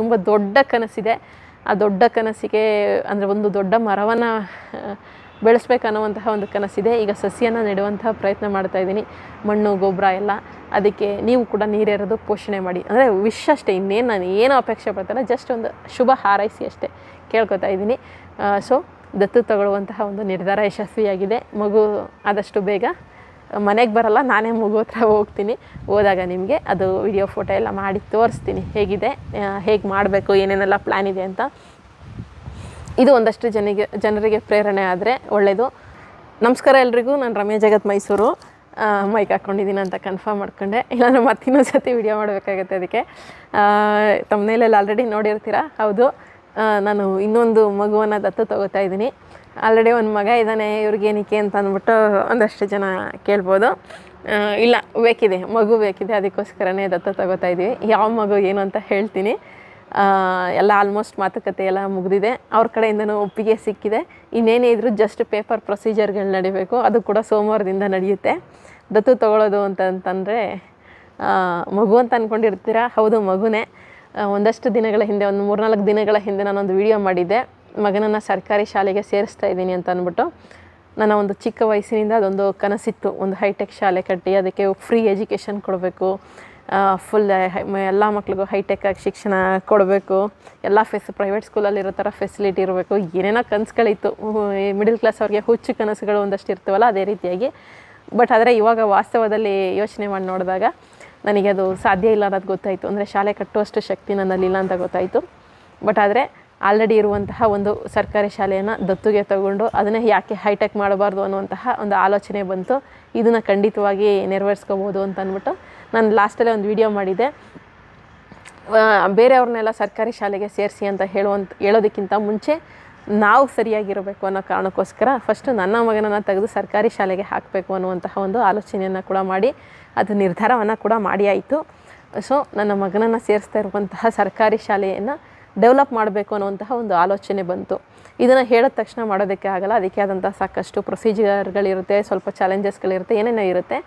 ತುಂಬ ದೊಡ್ಡ ಕನಸಿದೆ. ಆ ದೊಡ್ಡ ಕನಸಿಗೆ ಅಂದರೆ ಒಂದು ದೊಡ್ಡ ಮರವನ್ನು ಬೆಳೆಸ್ಬೇಕನ್ನುವಂತಹ ಒಂದು ಕನಸಿದೆ. ಈಗ ಸಸಿಯನ್ನು ನೆಡುವಂತಹ ಪ್ರಯತ್ನ ಮಾಡ್ತಾಯಿದ್ದೀನಿ. ಮಣ್ಣು ಗೊಬ್ಬರ ಎಲ್ಲ, ಅದಕ್ಕೆ ನೀವು ಕೂಡ ನೀರೇರೋದು ಪೋಷಣೆ ಮಾಡಿ. ಅಂದರೆ ವಿಶ್ ಅಷ್ಟೇ, ಇನ್ನೇನು ನಾನು ಏನು ಅಪೇಕ್ಷೆ ಪಡ್ತಾನೆ, ಜಸ್ಟ್ ಒಂದು ಶುಭ ಹಾರೈಸಿ ಅಷ್ಟೇ ಕೇಳ್ಕೊತಾ ಇದ್ದೀನಿ. ಸೊ ದತ್ತು ತಗೊಳ್ಳುವಂತಹ ಒಂದು ನಿರ್ಧಾರ ಯಶಸ್ವಿಯಾಗಿದೆ. ಮಗು ಆದಷ್ಟು ಬೇಗ ಮನೆಗೆ ಬರಲ್ಲ, ನಾನೇ ಮಗು ಹತ್ರ ಹೋಗ್ತೀನಿ. ಹೋದಾಗ ನಿಮಗೆ ಅದು ವಿಡಿಯೋ ಫೋಟೋ ಎಲ್ಲ ಮಾಡಿ ತೋರಿಸ್ತೀನಿ ಹೇಗಿದೆ, ಹೇಗೆ ಮಾಡಬೇಕು, ಏನೇನೆಲ್ಲ ಪ್ಲ್ಯಾನ್ ಇದೆ ಅಂತ. ಇದು ಒಂದಷ್ಟು ಜನರಿಗೆ ಪ್ರೇರಣೆ ಆದರೆ ಒಳ್ಳೆಯದು. ನಮಸ್ಕಾರ ಎಲ್ರಿಗೂ, ನಾನು ರಮ್ಯಾ ಜಗತ್ ಮೈಸೂರು. ಮೈಕ್ ಹಾಕ್ಕೊಂಡಿದ್ದೀನಿ ಅಂತ ಕನ್ಫರ್ಮ್ ಮಾಡ್ಕೊಂಡೆ, ಇಲ್ಲಾಂದ್ರೆ ಮತ್ತೆ ಇನ್ನೊಂದು ಸತಿ ವಿಡಿಯೋ ಮಾಡಬೇಕಾಗತ್ತೆ. ಅದಕ್ಕೆ ತಮ್ಮನೇಲೆಲ್ಲ ಆಲ್ರೆಡಿ ನೋಡಿರ್ತೀರ. ಹೌದು, ನಾನು ಇನ್ನೊಂದು ಮಗುವನ್ನು ದತ್ತು ತೊಗೋತಾ ಇದ್ದೀನಿ. ಆಲ್ರೆಡಿ ಒಂದು ಮಗ ಇದ್ದಾನೆ, ಇವ್ರಿಗೇನಕ್ಕೆ ಅಂತ ಅಂದ್ಬಿಟ್ಟು ಒಂದಷ್ಟು ಜನ ಕೇಳ್ಬೋದು. ಇಲ್ಲ, ಬೇಕಿದೆ, ಮಗು ಬೇಕಿದೆ, ಅದಕ್ಕೋಸ್ಕರನೇ ದತ್ತು ತೊಗೋತಾ ಇದ್ದೀವಿ. ಯಾವ ಮಗು ಏನು ಅಂತ ಹೇಳ್ತೀನಿ. ಎಲ್ಲ ಆಲ್ಮೋಸ್ಟ್ ಮಾತುಕತೆ ಎಲ್ಲ ಮುಗಿದಿದೆ, ಅವ್ರ ಕಡೆಯಿಂದನೂ ಒಪ್ಪಿಗೆ ಸಿಕ್ಕಿದೆ. ಇನ್ನೇನೇ ಇದ್ರೂ ಜಸ್ಟ್ ಪೇಪರ್ ಪ್ರೊಸೀಜರ್ಗಳು ನಡಿಬೇಕು. ಅದು ಕೂಡ ಸೋಮವಾರದಿಂದ ನಡೆಯುತ್ತೆ. ದತ್ತು ತೊಗೊಳ್ಳೋದು ಅಂತಂದರೆ ಮಗು ಅಂತ ಅಂದ್ಕೊಂಡಿರ್ತೀರ, ಹೌದು ಮಗುನೇ. ಒಂದಷ್ಟು ದಿನಗಳ ಹಿಂದೆ, ಒಂದು 3-4 ದಿನಗಳ ಹಿಂದೆ ನಾನೊಂದು ವಿಡಿಯೋ ಮಾಡಿದ್ದೆ. ಮಗನನ್ನು ಸರ್ಕಾರಿ ಶಾಲೆಗೆ ಸೇರಿಸ್ತಾ ಇದ್ದೀನಿ ಅಂತ ಅಂದ್ಬಿಟ್ಟು. ನನ್ನ ಒಂದು ಚಿಕ್ಕ ವಯಸ್ಸಿನಿಂದ ಅದೊಂದು ಕನಸಿತ್ತು, ಒಂದು ಹೈಟೆಕ್ ಶಾಲೆ ಕಟ್ಟಿ ಅದಕ್ಕೆ ಫ್ರೀ ಎಜುಕೇಷನ್ ಕೊಡಬೇಕು, ಫುಲ್ ಎಲ್ಲ ಮಕ್ಳಿಗೂ ಹೈಟೆಕ್ಕಾಗಿ ಶಿಕ್ಷಣ ಕೊಡಬೇಕು, ಎಲ್ಲ ಪ್ರೈವೇಟ್ ಸ್ಕೂಲಲ್ಲಿರೋ ಥರ ಫೆಸಿಲಿಟಿ ಇರಬೇಕು, ಏನೇನೋ ಕನಸುಗಳಿತ್ತು. ಮಿಡಲ್ ಕ್ಲಾಸ್ ಅವ್ರಿಗೆ ಹುಚ್ಚು ಕನಸುಗಳು ಒಂದಷ್ಟು ಇರ್ತೀವಲ್ಲ, ಅದೇ ರೀತಿಯಾಗಿ. ಬಟ್ ಆದರೆ ಇವಾಗ ವಾಸ್ತವದಲ್ಲಿ ಯೋಚನೆ ಮಾಡಿ ನೋಡಿದಾಗ ನನಗೆ ಅದು ಸಾಧ್ಯ ಇಲ್ಲ ಅನ್ನೋದು ಗೊತ್ತಾಯಿತು. ಅಂದರೆ ಶಾಲೆ ಕಟ್ಟುವಷ್ಟು ಶಕ್ತಿ ನನ್ನಲ್ಲಿಲ್ಲ ಅಂತ ಗೊತ್ತಾಯಿತು. ಬಟ್ ಆದರೆ ಆಲ್ರೆಡಿ ಇರುವಂತಹ ಒಂದು ಸರ್ಕಾರಿ ಶಾಲೆಯನ್ನು ದತ್ತುಗೆ ತಗೊಂಡು ಅದನ್ನೇ ಯಾಕೆ ಹೈಟೆಕ್ ಮಾಡಬಾರ್ದು ಅನ್ನುವಂತಹ ಒಂದು ಆಲೋಚನೆ ಬಂತು. ಇದನ್ನು ಖಂಡಿತವಾಗಿ ನೆರವೇರಿಸ್ಕೋಬೋದು ಅಂತ ಅಂದ್ಬಿಟ್ಟು ನಾನು ಲಾಸ್ಟಲ್ಲೇ ಒಂದು ವಿಡಿಯೋ ಮಾಡಿದ್ದೆ. ಬೇರೆಯವ್ರನ್ನೆಲ್ಲ ಸರ್ಕಾರಿ ಶಾಲೆಗೆ ಸೇರಿಸಿ ಅಂತ ಹೇಳೋದಕ್ಕಿಂತ ಮುಂಚೆ ನಾವು ಸರಿಯಾಗಿರಬೇಕು ಅನ್ನೋ ಕಾರಣಕ್ಕೋಸ್ಕರ ಫಸ್ಟು ನನ್ನ ಮಗನನ್ನು ತೆಗೆದು ಸರ್ಕಾರಿ ಶಾಲೆಗೆ ಹಾಕಬೇಕು ಅನ್ನುವಂತಹ ಒಂದು ಆಲೋಚನೆಯನ್ನು ಕೂಡ ಮಾಡಿ ಅದು ನಿರ್ಧಾರವನ್ನು ಕೂಡ ಮಾಡಿ ಆಯಿತು. ಸೊ ನನ್ನ ಮಗನನ್ನು ಸೇರಿಸ್ತಾ ಇರುವಂತಹ ಸರ್ಕಾರಿ ಶಾಲೆಯನ್ನು ಡೆವಲಪ್ ಮಾಡಬೇಕು ಅನ್ನುವಂತಹ ಒಂದು ಆಲೋಚನೆ ಬಂತು. ಇದನ್ನು ಹೇಳಿದ ತಕ್ಷಣ ಮಾಡೋದಕ್ಕೆ ಆಗಲ್ಲ, ಅದಕ್ಕೆ ಆದಂಥ ಸಾಕಷ್ಟು ಪ್ರೊಸೀಜರ್ಗಳಿರುತ್ತೆ, ಸ್ವಲ್ಪ ಚಾಲೆಂಜಸ್ಗಳಿರುತ್ತೆ, ಏನೇನೋ ಇರುತ್ತೆ.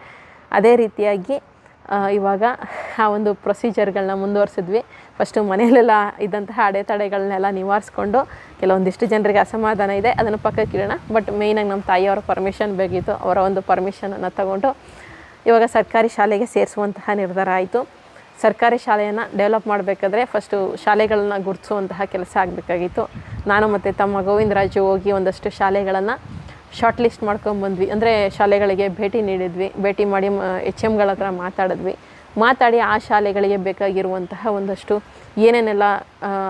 ಅದೇ ರೀತಿಯಾಗಿ ಇವಾಗ ಆ ಒಂದು ಪ್ರೊಸೀಜರ್ಗಳನ್ನ ಮುಂದುವರಿಸಿದ್ವಿ. ಫಸ್ಟು ಮನೆಯಲ್ಲೆಲ್ಲ ಇದ್ದಂತಹ ಅಡೆತಡೆಗಳನ್ನೆಲ್ಲ ನಿವಾರಿಸ್ಕೊಂಡು, ಕೆಲವೊಂದಿಷ್ಟು ಜನರಿಗೆ ಅಸಮಾಧಾನ ಇದೆ, ಅದನ್ನು ಪಕ್ಕಕ್ಕಿಡೋಣ. ಬಟ್ ಮೇಯ್ನಾಗಿ ನಮ್ಮ ತಾಯಿಯವರ ಪರ್ಮಿಷನ್ ಬೇಕಿತ್ತು. ಅವರ ಒಂದು ಪರ್ಮಿಷನನ್ನು ತಗೊಂಡು ಇವಾಗ ಸರ್ಕಾರಿ ಶಾಲೆಗೆ ಸೇರಿಸುವಂತಹ ನಿರ್ಧಾರ ಆಯಿತು. ಸರ್ಕಾರಿ ಶಾಲೆಯನ್ನು ಡೆವಲಪ್ ಮಾಡಬೇಕಾದ್ರೆ ಫಸ್ಟು ಶಾಲೆಗಳನ್ನು ಗುರುತಿಸುವಂತಹ ಕೆಲಸ ಆಗಬೇಕಾಗಿತ್ತು. ನಾನು ಮತ್ತು ತಮ್ಮ ಗೋವಿಂದರಾಜು ಹೋಗಿ ಒಂದಷ್ಟು ಶಾಲೆಗಳನ್ನು ಶಾರ್ಟ್ ಲಿಸ್ಟ್ ಮಾಡ್ಕೊಂಬಂದ್ವಿ. ಅಂದರೆ ಶಾಲೆಗಳಿಗೆ ಭೇಟಿ ನೀಡಿದ್ವಿ. ಭೇಟಿ ಮಾಡಿ HMಗಳ ಹತ್ರ ಮಾತಾಡಿ ಆ ಶಾಲೆಗಳಿಗೆ ಬೇಕಾಗಿರುವಂತಹ ಒಂದಷ್ಟು ಏನೇನೆಲ್ಲ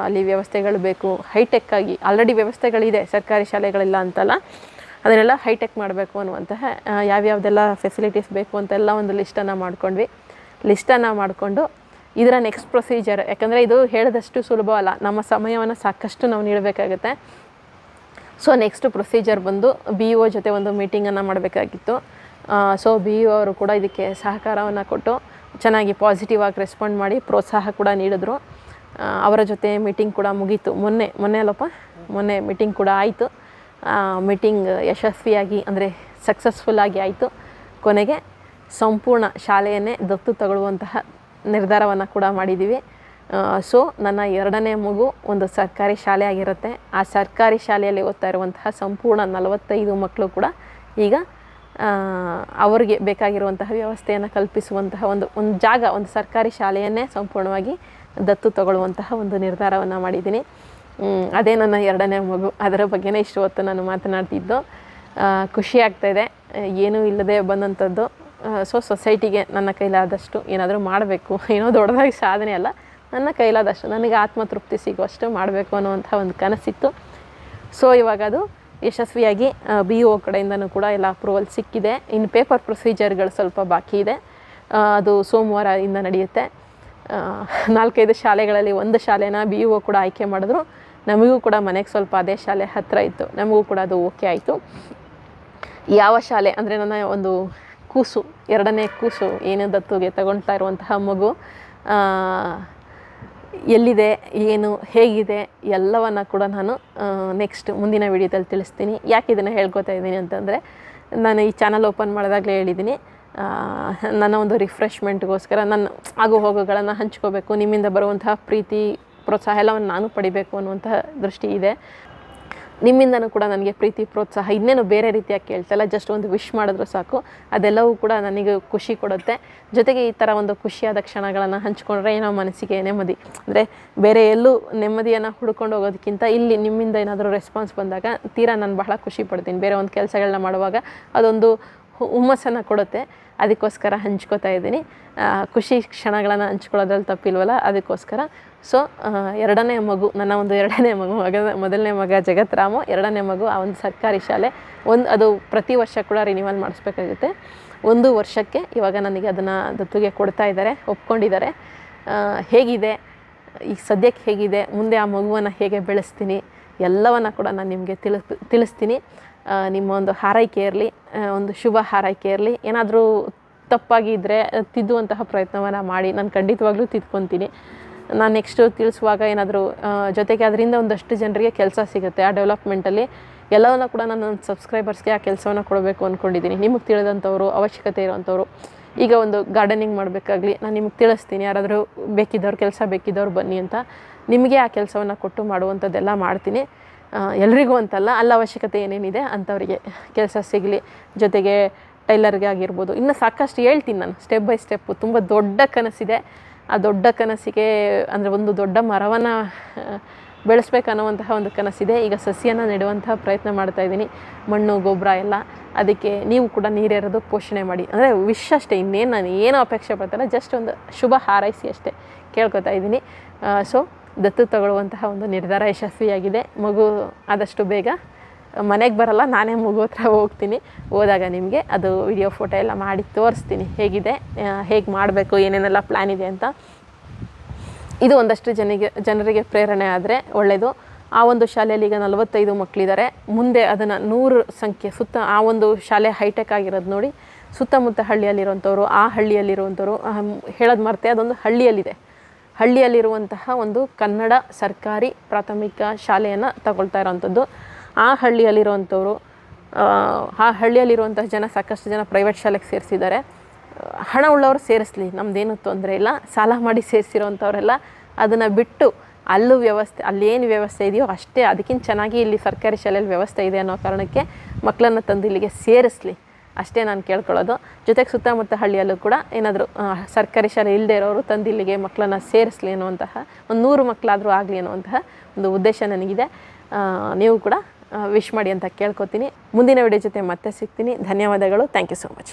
ಅಲ್ಲಿ ವ್ಯವಸ್ಥೆಗಳು ಬೇಕು, ಹೈಟೆಕ್ಕಾಗಿ ಆಲ್ರೆಡಿ ವ್ಯವಸ್ಥೆಗಳಿದೆ, ಸರ್ಕಾರಿ ಶಾಲೆಗಳಿಲ್ಲ ಅಂತಲ್ಲ, ಅದನ್ನೆಲ್ಲ ಹೈಟೆಕ್ ಮಾಡಬೇಕು ಅನ್ನುವಂತಹ ಯಾವ್ಯಾವುದೆಲ್ಲ ಫೆಸಿಲಿಟೀಸ್ ಬೇಕು ಅಂತೆಲ್ಲ ಒಂದು ಲಿಸ್ಟನ್ನು ಮಾಡಿಕೊಂಡು ಇದರ ನೆಕ್ಸ್ಟ್ ಪ್ರೊಸೀಜರ್, ಯಾಕಂದರೆ ಇದು ಹೇಳಿದಷ್ಟು ಸುಲಭ ಅಲ್ಲ, ನಮ್ಮ ಸಮಯವನ್ನು ಸಾಕಷ್ಟು ನಾವು ನೀಡಬೇಕಾಗುತ್ತೆ. ಸೊ ನೆಕ್ಸ್ಟ್ ಪ್ರೊಸೀಜರ್ ಬಂದು BEO ಜೊತೆ ಒಂದು ಮೀಟಿಂಗನ್ನು ಮಾಡಬೇಕಾಗಿತ್ತು. ಸೊ BEO ಅವರು ಕೂಡ ಇದಕ್ಕೆ ಸಹಕಾರವನ್ನು ಕೊಟ್ಟು ಚೆನ್ನಾಗಿ ಪಾಸಿಟಿವ್ ಆಗಿ ರೆಸ್ಪಾಂಡ್ ಮಾಡಿ ಪ್ರೋತ್ಸಾಹ ಕೂಡ ನೀಡಿದ್ರು. ಅವರ ಜೊತೆ ಮೀಟಿಂಗ್ ಕೂಡ ಮುಗೀತು. ಮೊನ್ನೆ ಮೀಟಿಂಗ್ ಕೂಡ ಆಯಿತು. ಮೀಟಿಂಗ್ ಯಶಸ್ವಿಯಾಗಿ, ಅಂದರೆ ಸಕ್ಸಸ್ಫುಲ್ಲಾಗಿ ಆಯಿತು. ಕೊನೆಗೆ ಸಂಪೂರ್ಣ ಶಾಲೆಯನ್ನೇ ದತ್ತು ತಗೊಳ್ಳುವಂತಹ ನಿರ್ಧಾರವನ್ನು ಕೂಡ ಮಾಡಿದ್ದೀವಿ. ಸೊ ನನ್ನ 2ನೇ ಮಗು ಒಂದು ಸರ್ಕಾರಿ ಶಾಲೆ ಆಗಿರುತ್ತೆ. ಆ ಸರ್ಕಾರಿ ಶಾಲೆಯಲ್ಲಿ ಓದ್ತಾ ಇರುವಂತಹ ಸಂಪೂರ್ಣ 45 ಮಕ್ಕಳು ಕೂಡ ಈಗ ಅವರಿಗೆ ಬೇಕಾಗಿರುವಂತಹ ವ್ಯವಸ್ಥೆಯನ್ನು ಕಲ್ಪಿಸುವಂತಹ ಒಂದು ಜಾಗ, ಒಂದು ಸರ್ಕಾರಿ ಶಾಲೆಯನ್ನೇ ಸಂಪೂರ್ಣವಾಗಿ ದತ್ತು ತಗೊಳ್ಳುವಂತಹ ಒಂದು ನಿರ್ಧಾರವನ್ನು ಮಾಡಿದ್ದೀನಿ. ಅದೇ ನನ್ನ 2ನೇ ಮಗು. ಅದರ ಬಗ್ಗೆನೇ ಇಷ್ಟು ಹೊತ್ತು ನಾನು ಮಾತನಾಡ್ತಿದ್ದು. ಖುಷಿ ಆಗ್ತಾಯಿದೆ, ಏನೂ ಇಲ್ಲದೆ ಬಂದಂಥದ್ದು. ಸೊ ಸೊಸೈಟಿಗೆ ನನ್ನ ಕೈಲಾದಷ್ಟು ಏನಾದರೂ ಮಾಡಬೇಕು, ಏನೋ ದೊಡ್ಡದಾಗಿ ಸಾಧನೆ ಅಲ್ಲ, ನನ್ನ ಕೈಲಾದಷ್ಟು ನನಗೆ ಆತ್ಮತೃಪ್ತಿ ಸಿಗುವಷ್ಟು ಮಾಡಬೇಕು ಅನ್ನುವಂಥ ಒಂದು ಕನಸಿತ್ತು. ಸೊ ಇವಾಗ ಅದು ಯಶಸ್ವಿಯಾಗಿ BEO ಕಡೆಯಿಂದನೂ ಕೂಡ ಎಲ್ಲ ಅಪ್ರೂವಲ್ ಸಿಕ್ಕಿದೆ. ಇನ್ನು ಪೇಪರ್ ಪ್ರೊಸೀಜರ್ಗಳು ಸ್ವಲ್ಪ ಬಾಕಿ ಇದೆ, ಅದು ಸೋಮವಾರದಿಂದ ನಡೆಯುತ್ತೆ. 4-5 ಶಾಲೆಗಳಲ್ಲಿ ಒಂದು ಶಾಲೆನ BEO ಕೂಡ ಆಯ್ಕೆ ಮಾಡಿದ್ರು. ನಮಗೂ ಕೂಡ ಮನೆಗೆ ಸ್ವಲ್ಪ ಅದೇ ಶಾಲೆ ಹತ್ತಿರ ಇತ್ತು, ನಮಗೂ ಕೂಡ ಅದು ಓಕೆ ಆಯಿತು. ಯಾವ ಶಾಲೆ ಅಂದರೆ ನನ್ನ ಒಂದು ಕೂಸು, 2ನೇ ಕೂಸು ಏನು ದತ್ತುಗೆ ತಗೊಳ್ತಾ ಇರುವಂತಹ ಮಗು ಎಲ್ಲಿದೆ, ಏನು, ಹೇಗಿದೆ ಎಲ್ಲವನ್ನು ಕೂಡ ನಾನು ನೆಕ್ಸ್ಟ್ ಮುಂದಿನ ವಿಡಿಯೋದಲ್ಲಿ ತಿಳಿಸ್ತೀನಿ. ಯಾಕೆ ಇದನ್ನು ಹೇಳ್ಕೊತಾ ಇದ್ದೀನಿ ಅಂತಂದರೆ, ನಾನು ಈ ಚಾನಲ್ ಓಪನ್ ಮಾಡಿದಾಗಲೇ ಹೇಳಿದ್ದೀನಿ, ನನ್ನ ಒಂದು ರಿಫ್ರೆಶ್ಮೆಂಟ್ಗೋಸ್ಕರ ನನ್ನ ಆಗು ಹೋಗುಗಳನ್ನು ಹಂಚ್ಕೋಬೇಕು. ನಿಮ್ಮಿಂದ ಬರುವಂತಹ ಪ್ರೀತಿ ಪ್ರೋತ್ಸಾಹ ಎಲ್ಲವನ್ನು ನಾನು ಪಡಿಬೇಕು ಅನ್ನುವಂತಹ ದೃಷ್ಟಿ ಇದೆ. ನಿಮ್ಮಿಂದನೂ ಕೂಡ ನನಗೆ ಪ್ರೀತಿ ಪ್ರೋತ್ಸಾಹ ಇನ್ನೇನು ಬೇರೆ ರೀತಿಯಾಗಿ ಕೇಳ್ತಲ್ಲ, ಜಸ್ಟ್ ಒಂದು ವಿಶ್ ಮಾಡಿದ್ರು ಸಾಕು, ಅದೆಲ್ಲವೂ ಕೂಡ ನನಗೆ ಖುಷಿ ಕೊಡುತ್ತೆ. ಜೊತೆಗೆ ಈ ಥರ ಒಂದು ಖುಷಿಯಾದ ಕ್ಷಣಗಳನ್ನು ಹಂಚ್ಕೊಂಡ್ರೆ ಏನೋ ಮನಸ್ಸಿಗೆ ನೆಮ್ಮದಿ. ಅಂದರೆ ಬೇರೆ ಎಲ್ಲೂ ನೆಮ್ಮದಿಯನ್ನು ಹುಡ್ಕೊಂಡು ಹೋಗೋದಕ್ಕಿಂತ ಇಲ್ಲಿ ನಿಮ್ಮಿಂದ ಏನಾದರೂ ರೆಸ್ಪಾನ್ಸ್ ಬಂದಾಗ ತೀರಾ ನಾನು ಬಹಳ ಖುಷಿ ಪಡ್ತೀನಿ. ಬೇರೆ ಒಂದು ಕೆಲಸಗಳನ್ನ ಮಾಡುವಾಗ ಅದೊಂದು ಹುಮ್ಮಸ್ಸನ್ನು ಕೊಡುತ್ತೆ. ಅದಕ್ಕೋಸ್ಕರ ಹಂಚ್ಕೋತಾ ಇದ್ದೀನಿ. ಖುಷಿ ಕ್ಷಣಗಳನ್ನು ಹಂಚ್ಕೊಳ್ಳೋದ್ರಲ್ಲಿ ತಪ್ಪಿಲ್ವಲ್ಲ, ಅದಕ್ಕೋಸ್ಕರ. ಸೊ ಎರಡನೇ ಮಗು, ನನ್ನ ಒಂದು ಎರಡನೇ ಮಗು, ಮೊದಲನೇ ಮಗ ಜಗತ್ರಾಮು, ಎರಡನೇ ಮಗು ಆ ಒಂದು ಸರ್ಕಾರಿ ಶಾಲೆ. ಅದು ಪ್ರತಿ ವರ್ಷ ಕೂಡ ರಿನಿವಲ್ ಮಾಡಿಸ್ಬೇಕಾಗುತ್ತೆ. 1 ವರ್ಷಕ್ಕೆ ಇವಾಗ ನನಗೆ ಅದನ್ನು ದತ್ತುಗೆ ಕೊಡ್ತಾ ಇದ್ದಾರೆ, ಒಪ್ಕೊಂಡಿದ್ದಾರೆ. ಹೇಗಿದೆ ಈಗ ಸದ್ಯಕ್ಕೆ ಹೇಗಿದೆ, ಮುಂದೆ ಆ ಮಗುವನ್ನು ಹೇಗೆ ಬೆಳೆಸ್ತೀನಿ ಎಲ್ಲವನ್ನು ಕೂಡ ನಾನು ನಿಮಗೆ ತಿಳಿಸ್ತೀನಿ. ನಿಮ್ಮ ಒಂದು ಹಾರೈಕೆ ಇರಲಿ, ಒಂದು ಶುಭ ಹಾರೈಕೆ ಇರಲಿ. ಏನಾದರೂ ತಪ್ಪಾಗಿದ್ದರೆ ತಿದ್ದುವಂತಹ ಪ್ರಯತ್ನವನ್ನು ಮಾಡಿ, ನಾನು ಖಂಡಿತವಾಗ್ಲೂ ತಿದ್ಕೊತೀನಿ. ನಾನು ನೆಕ್ಸ್ಟು ತಿಳಿಸುವಾಗ ಏನಾದರೂ ಜೊತೆಗೆ ಅದರಿಂದ ಒಂದಷ್ಟು ಜನರಿಗೆ ಕೆಲಸ ಸಿಗುತ್ತೆ. ಆ ಡೆವಲಪ್ಮೆಂಟಲ್ಲಿ ಎಲ್ಲವನ್ನ ಕೂಡ ನಾನು ನನ್ನ ಸಬ್ಸ್ಕ್ರೈಬರ್ಸ್ಗೆ ಆ ಕೆಲಸವನ್ನು ಕೊಡಬೇಕು ಅಂದ್ಕೊಂಡಿದ್ದೀನಿ. ನಿಮಗೆ ತಿಳಿದಂಥವ್ರು, ಅವಶ್ಯಕತೆ ಇರೋವಂಥವ್ರು, ಈಗ ಒಂದು ಗಾರ್ಡನಿಂಗ್ ಮಾಡಬೇಕಾಗ್ಲಿ ನಾನು ನಿಮಗೆ ತಿಳಿಸ್ತೀನಿ. ಯಾರಾದರೂ ಬೇಕಿದ್ದವ್ರು, ಕೆಲಸ ಬೇಕಿದ್ದವ್ರು ಬನ್ನಿ ಅಂತ ನಿಮಗೆ ಆ ಕೆಲಸವನ್ನು ಕೊಟ್ಟು ಮಾಡುವಂಥದ್ದೆಲ್ಲ ಮಾಡ್ತೀನಿ. ಎಲ್ರಿಗೂ ಅಂತಲ್ಲ, ಅವಶ್ಯಕತೆ ಏನೇನಿದೆ ಅಂಥವರಿಗೆ ಕೆಲಸ ಸಿಗಲಿ. ಜೊತೆಗೆ ಟೈಲರ್ಗೆ ಆಗಿರ್ಬೋದು, ಇನ್ನು ಸಾಕಷ್ಟು ಹೇಳ್ತೀನಿ ನಾನು ಸ್ಟೆಪ್ ಬೈ ಸ್ಟೆಪ್ಪು. ತುಂಬ ದೊಡ್ಡ ಕನಸಿದೆ. ಆ ದೊಡ್ಡ ಕನಸಿಗೆ ಅಂದರೆ ಒಂದು ದೊಡ್ಡ ಮರವನ್ನು ಬೆಳೆಸ್ಬೇಕನ್ನುವಂತಹ ಒಂದು ಕನಸಿದೆ. ಈಗ ಸಸಿಯನ್ನು ನೆಡುವಂತಹ ಪ್ರಯತ್ನ ಮಾಡ್ತಾಯಿದ್ದೀನಿ. ಮಣ್ಣು ಗೊಬ್ಬರ ಎಲ್ಲ, ಅದಕ್ಕೆ ನೀವು ಕೂಡ ನೀರೇರೋದು ಪೋಷಣೆ ಮಾಡಿ. ಅಂದರೆ ವಿಶ್ ಅಷ್ಟೇ, ಇನ್ನೇನು ನಾನು ಏನೂ ಅಪೇಕ್ಷೆ ಪಡ್ತಾಯಿಲ್ಲ, ಜಸ್ಟ್ ಒಂದು ಶುಭ ಹಾರೈಸಿ ಅಷ್ಟೇ ಕೇಳ್ಕೊತಾ ಇದ್ದೀನಿ. ಸೊ ದತ್ತು ತಗೊಳ್ಳುವಂತಹ ಒಂದು ನಿರ್ಧಾರ ಯಶಸ್ವಿಯಾಗಿದೆ. ಮಗು ಆದಷ್ಟು ಬೇಗ ಮನೆಗೆ ಬರಲ್ಲ, ನಾನೇ ಮಗು ಹತ್ರ ಹೋಗ್ತೀನಿ. ಹೋದಾಗ ನಿಮಗೆ ಅದು ವಿಡಿಯೋ ಫೋಟೋ ಎಲ್ಲ ಮಾಡಿ ತೋರಿಸ್ತೀನಿ, ಹೇಗಿದೆ, ಹೇಗೆ ಮಾಡಬೇಕು, ಏನೇನೆಲ್ಲ ಪ್ಲ್ಯಾನ್ ಇದೆ ಅಂತ. ಇದು ಒಂದಷ್ಟು ಜನರಿಗೆ ಪ್ರೇರಣೆ ಆದರೆ ಒಳ್ಳೆಯದು. ಆ ಒಂದು ಶಾಲೆಯಲ್ಲಿ ಈಗ 45 ಮಕ್ಕಳಿದ್ದಾರೆ. ಮುಂದೆ ಅದನ್ನು 100 ಸಂಖ್ಯೆ ಸುತ್ತ ಆ ಒಂದು ಶಾಲೆ ಹೈಟೆಕ್ ಆಗಿರೋದು ನೋಡಿ, ಸುತ್ತಮುತ್ತ ಹಳ್ಳಿಯಲ್ಲಿರುವಂಥವ್ರು, ಆ ಹಳ್ಳಿಯಲ್ಲಿರುವಂಥವ್ರು ಹೇಳೋದು ಮರ್ತೆ, ಅದೊಂದು ಹಳ್ಳಿಯಲ್ಲಿರುವಂತಹ ಒಂದು ಕನ್ನಡ ಸರ್ಕಾರಿ ಪ್ರಾಥಮಿಕ ಶಾಲೆಯನ್ನು ತಗೊಳ್ತಾ ಇರೋವಂಥದ್ದು. ಆ ಹಳ್ಳಿಯಲ್ಲಿರುವಂಥವ್ರು, ಆ ಹಳ್ಳಿಯಲ್ಲಿರುವಂತಹ ಜನ ಸಾಕಷ್ಟು ಜನ ಪ್ರೈವೇಟ್ ಶಾಲೆಗೆ ಸೇರಿಸಿದ್ದಾರೆ. ಹಣ ಉಳ್ಳವರು ಸೇರಿಸಲಿ, ನಮ್ಮದೇನು ತೊಂದರೆ ಇಲ್ಲ. ಸಾಲ ಮಾಡಿ ಸೇರಿಸಿರೋವಂಥವರೆಲ್ಲ ಅದನ್ನು ಬಿಟ್ಟು ಅಲ್ಲೇನು ವ್ಯವಸ್ಥೆ ಇದೆಯೋ ಅಷ್ಟೇ, ಅದಕ್ಕಿಂತ ಚೆನ್ನಾಗಿ ಇಲ್ಲಿ ಸರ್ಕಾರಿ ಶಾಲೆಯಲ್ಲಿ ವ್ಯವಸ್ಥೆ ಇದೆ ಅನ್ನೋ ಕಾರಣಕ್ಕೆ ಮಕ್ಕಳನ್ನು ತಂದು ಇಲ್ಲಿಗೆ ಸೇರಿಸಲಿ ಅಷ್ಟೇ ನಾನು ಕೇಳ್ಕೊಳ್ಳೋದು. ಜೊತೆಗೆ ಸುತ್ತಮುತ್ತ ಹಳ್ಳಿಯಲ್ಲೂ ಕೂಡ ಏನಾದರೂ ಸರ್ಕಾರಿ ಶಾಲೆ ಇಲ್ಲದೆ ಇರೋರು ತಂದು ಇಲ್ಲಿಗೆ ಮಕ್ಕಳನ್ನು ಸೇರಿಸಲಿ ಅನ್ನುವಂತಹ, ಒಂದು 100 ಮಕ್ಕಳಾದರೂ ಆಗಲಿ ಅನ್ನುವಂತಹ ಒಂದು ಉದ್ದೇಶ ನನಗಿದೆ. ನೀವು ಕೂಡ ವಿಶ್ ಮಾಡಿ ಅಂತ ಕೇಳ್ಕೊತೀನಿ. ಮುಂದಿನ ವಿಡಿಯೋ ಜೊತೆ ಮತ್ತೆ ಸಿಗ್ತೀನಿ. ಧನ್ಯವಾದಗಳು. Thank you so much.